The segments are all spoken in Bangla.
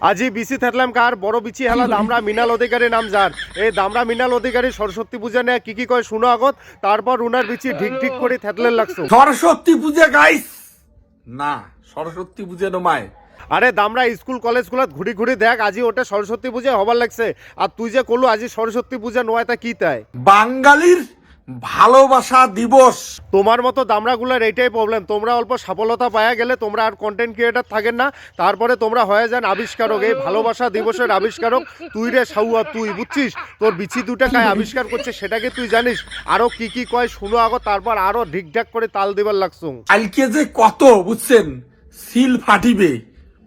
আজি বিচি থাকলাম কার বড় বিচি হেলা দামরা মিনাল অধিকারী নাম যার এই দামরা মিনাল অধিকারী সরস্বতী পূজা নিয়ে কি কয় শুনো আগত তারপর উনার বিচি ঢিক ঢিক করে থাকলে লাগছো সরস্বতী পূজা গাইস না সরস্বতী পূজা নমায় আরে দামরা স্কুল কলেজগুলোত ঘুরি ঘুরি দেখ আজি ওটা সরস্বতী পূজা হবার লাগছে আর তুই যে কলু আজি সরস্বতী পূজা নয় তা কি তাই বাঙালির ভালোবাসা দিবস। তোমার মতো দামরাগুলোর এইটাই প্রবলেম, তোমরা অল্প সফলতা পাওয়া গেলে তোমরা আর কন্টেন্ট ক্রিয়েটার থাকেন না, তারপরে তোমরা হয়ে যান আবিষ্কারক। এই ভালোবাসা দিবসের আবিষ্কারক তুই রে সাউয়া, তুই বুঝছিস? তোর বিচি দুটা কায় আবিষ্কার করছে সেটাকে তুই জানিস? আরো কি কয় শুনো আগো, তারপর আরো ঢিকঢাক করে তাল দিবার লাগছো। কালকে যে কত বুঝছেন সিল ফাটিবে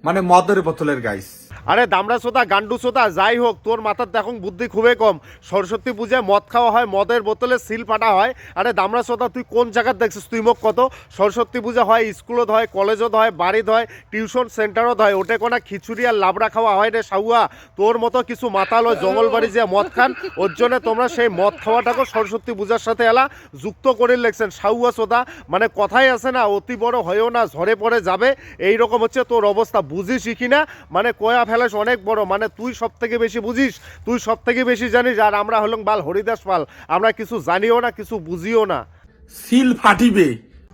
মানে মদের বোতলের গাইস। আরে দামড়া সোতা গান্ডু সোতা যাই হোক, তোর মাথার দেখুন বুদ্ধি খুবই কম। সরস্বতী পূজায় মদ খাওয়া হয়, মদের বোতলে সিল ফাটা হয়। আরে দামড়া সোতা তুই কোন জায়গায় দেখছিস? তুই মোক কত সরস্বতী পূজা হয় স্কুলত হয়, কলেজত হয়, বাড়িত হয়, টিউশন সেন্টারত হয়, ওটে কোনা খিচুড়ি আর লাবড়া খাওয়া হয় রে সাউয়া। তোর মতো কিছু মাতাল ওই জঙ্গলবাড়ি যে মদ খান, ওর জন্য তোমরা সেই মদ খাওয়াটাকে সরস্বতী পূজার সাথে এলা যুক্ত করে লেখছেন সাউয়া সোতা। মানে কথাই আছে না, অতি বড় হয়েও না ঝরে পড়ে যাবে, এইরকম হচ্ছে তোর অবস্থা। বুঝিস কি না? মানে কয়া ফেলাস অনেক বড়, মানে তুই সব থেকে বেশি বুঝিস, তুই সব থেকে বেশি জানিস, আর আমরা হলাম বাল হরিদাস পাল, আমরা কিছু জানিও না কিছু বুঝিও না। সিল ফাটিবে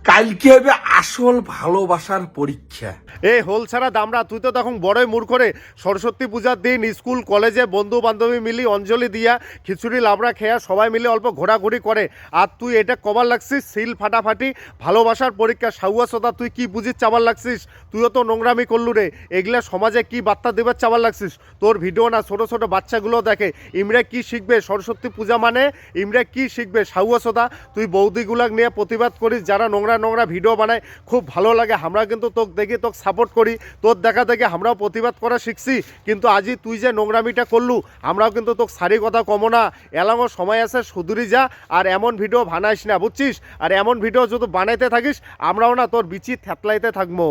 কালকে হবে আসল ভালোবাসার পরীক্ষা। এই হোল ছাড়া দামরা তুই তো তখন বড়ই মূর্খ রে। সরস্বতী পূজার দিন স্কুল কলেজে বন্ধু বান্ধবী মিলি অঞ্জলি দিয়া খিচুড়ি লাবড়া খেয়া সবাই মিলে অল্প ঘোরাঘুরি করে, আর তুই এটা কবার লাগছিস সিল ফাটাফাটি ভালোবাসার পরীক্ষা। সাউয়া সোদা তুই কি বুঝিস চাবার লাগছিস? তুইও তো নোংরামি করলু রে। এগুলা সমাজে কি বার্তা দেবার চাবার লাগছিস? তোর ভিডিও না ছোট ছোট বাচ্চাগুলো দেখে, ইমরা কি শিখবে সরস্বতী পূজা মানে? ইমরা কি শিখবে? সাউয়া সোদা তুই বৌদিগুলাক নিয়ে প্রতিবাদ করিস, যারা নোংরা নোংরা ভিডিও বানায়, খুব ভালো লাগে। আমরা কিন্তু তোকে দেখি তোকে সাপোর্ট করি, তোর দেখা দেখে আমরাও প্রতিবাদ করা শিখছি। কিন্তু আজি তুই যে নোংরামিটা করলু, আমরাও কিন্তু তোকে সারি কথা কমো না। এলাঙ্গো সময় আছে সুদূরি যা, আর এমন ভিডিও বানাইস না বুঝছিস? আর এমন ভিডিও যদি বানাইতে থাকিস আমরাও না তোর বিচি থ্যাতলাইতে থাকবো।